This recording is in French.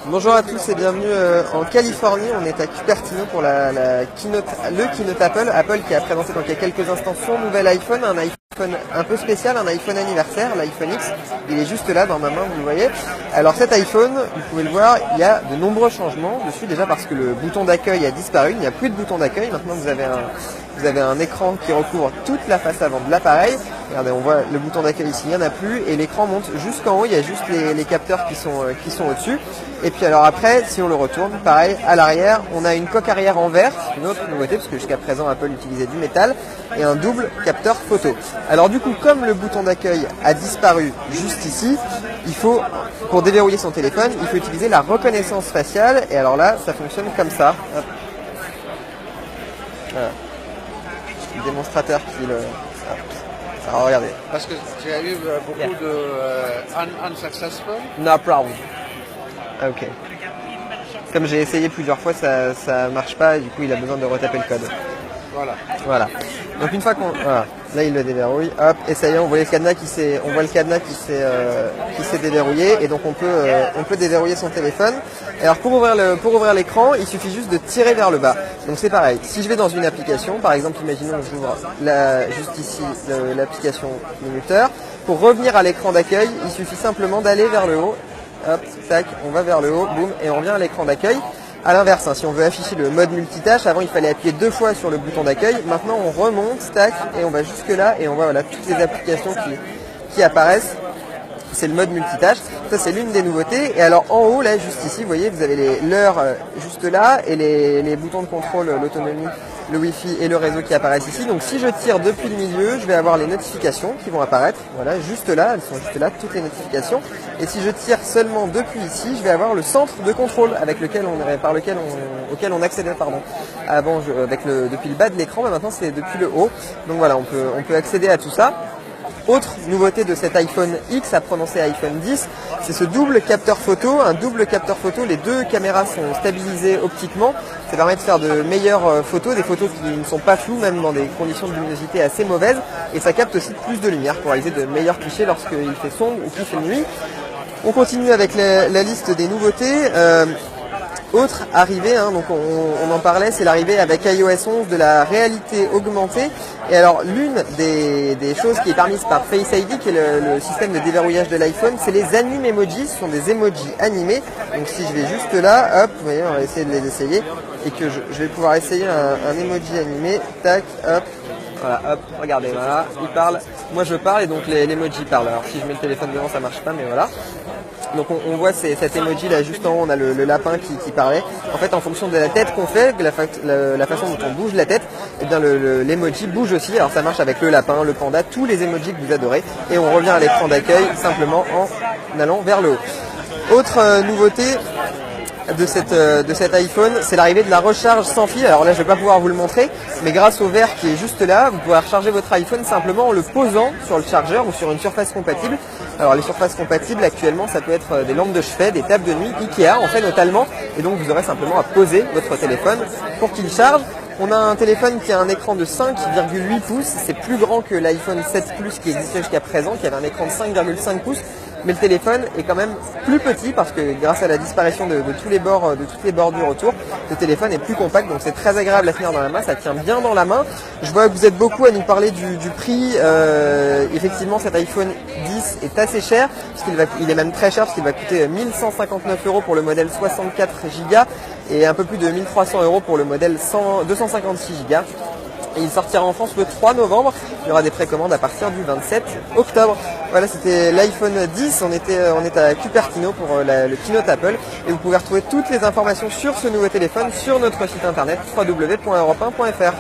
Bonjour à tous et bienvenue en Californie. On est à Cupertino pour le keynote Apple. Apple qui a présenté donc il y a quelques instants son nouvel iPhone, un iPhone un peu spécial, un iPhone anniversaire, l'iPhone X. Il est juste là dans ma main, vous le voyez. Alors cet iPhone, vous pouvez le voir, il y a de nombreux changements dessus, déjà parce que le bouton d'accueil a disparu, il n'y a plus de bouton d'accueil. Maintenant vous avez un écran qui recouvre toute la face avant de l'appareil. Regardez, on voit le bouton d'accueil ici, il n'y en a plus, et l'écran monte jusqu'en haut, il y a juste les capteurs qui sont au-dessus. Et puis alors après, si on le retourne, pareil, à l'arrière, on a une coque arrière en verre, une autre nouveauté, parce que jusqu'à présent Apple utilisait du métal, et un double capteur photo. Alors du coup, comme le bouton d'accueil a disparu juste ici, pour déverrouiller son téléphone, il faut utiliser la reconnaissance faciale, et alors là, ça fonctionne comme ça. Hop. Voilà. Le démonstrateur qui le... Hop. Alors regardez. Parce que tu as eu beaucoup de unsuccessful. No problem. Ok. Comme j'ai essayé plusieurs fois, ça marche pas et du coup il a besoin de retaper le code. Voilà. Donc une fois qu'on... Voilà. Là il le déverrouille. Hop. Et ça y est, on voit le cadenas qui s'est déverrouillé et donc on peut déverrouiller son téléphone. Et alors pour ouvrir l'écran, il suffit juste de tirer vers le bas. Donc c'est pareil. Si je vais dans une application, par exemple, imaginons que j'ouvre juste ici l'application minuteur. Pour revenir à l'écran d'accueil, il suffit simplement d'aller vers le haut. Hop, tac, on va vers le haut, boum, et on revient à l'écran d'accueil. À l'inverse, si on veut afficher le mode multitâche, avant il fallait appuyer 2 fois sur le bouton d'accueil. Maintenant on remonte, tac, et on va jusque là et on voit toutes les applications qui apparaissent. C'est le mode multitâche. Ça c'est l'une des nouveautés. Et alors en haut là, juste ici, vous voyez, vous avez l'heure juste là et les boutons de contrôle, l'autonomie, le Wi-Fi et le réseau qui apparaissent ici. Donc si je tire depuis le milieu, je vais avoir les notifications qui vont apparaître. Voilà, juste là, elles sont juste là, toutes les notifications. Et si je tire seulement depuis ici, je vais avoir le centre de contrôle auquel on accédait, Avant, depuis le bas de l'écran, mais maintenant c'est depuis le haut. Donc voilà, on peut accéder à tout ça. Autre nouveauté de cet iPhone X, à prononcer iPhone 10, c'est ce double capteur photo. Un double capteur photo, les deux caméras sont stabilisées optiquement. Ça permet de faire de meilleures photos, des photos qui ne sont pas floues, même dans des conditions de luminosité assez mauvaises. Et ça capte aussi plus de lumière pour réaliser de meilleurs clichés lorsqu'il fait sombre ou qu'il fait nuit. On continue avec la liste des nouveautés. Autre arrivée, donc on en parlait, c'est l'arrivée avec iOS 11 de la réalité augmentée. Et alors l'une des choses qui est permise par Face ID, qui est le système de déverrouillage de l'iPhone, c'est les anime emojis. Ce sont des emojis animés. Donc si je vais juste là, hop, vous voyez, on va essayer de les essayer. Et que je vais pouvoir essayer un emoji animé. Tac, hop. Voilà, hop, regardez, voilà, il parle. Moi je parle et donc l'emoji parle. Alors si je mets le téléphone devant, ça marche pas, mais voilà. Donc on voit cet emoji là juste en haut, on a le lapin qui parlait. En fait, en fonction de la tête qu'on fait, de la façon dont on bouge la tête, et bien l'emoji bouge aussi. Alors ça marche avec le lapin, le panda, tous les emojis que vous adorez. Et on revient à l'écran d'accueil simplement en allant vers le haut. Autre nouveauté de cet iPhone, c'est l'arrivée de la recharge sans fil. Alors là je vais pas pouvoir vous le montrer, mais grâce au verre qui est juste là, vous pouvez recharger votre iPhone simplement en le posant sur le chargeur ou sur une surface compatible. Alors les surfaces compatibles actuellement, ça peut être des lampes de chevet, des tables de nuit, Ikea en fait notamment, et donc vous aurez simplement à poser votre téléphone pour qu'il charge. On a un téléphone qui a un écran de 5,8 pouces, c'est plus grand que l'iPhone 7 Plus qui existait jusqu'à présent, qui avait un écran de 5,5 pouces. Mais le téléphone est quand même plus petit parce que grâce à la disparition de tous les bords, de toutes les bordures autour, le téléphone est plus compact, donc c'est très agréable à tenir dans la main, ça tient bien dans la main. Je vois que vous êtes beaucoup à nous parler du prix. Effectivement, cet iPhone 10 est assez cher, il est même très cher parce qu'il va coûter 1159 € pour le modèle 64 Go et un peu plus de 1300 € pour le modèle 256 Go. Et il sortira en France le 3 novembre. Il y aura des précommandes à partir du 27 octobre. Voilà, c'était l'iPhone 10. On est à Cupertino pour le keynote Apple. Et vous pouvez retrouver toutes les informations sur ce nouveau téléphone sur notre site internet www.europe1.fr.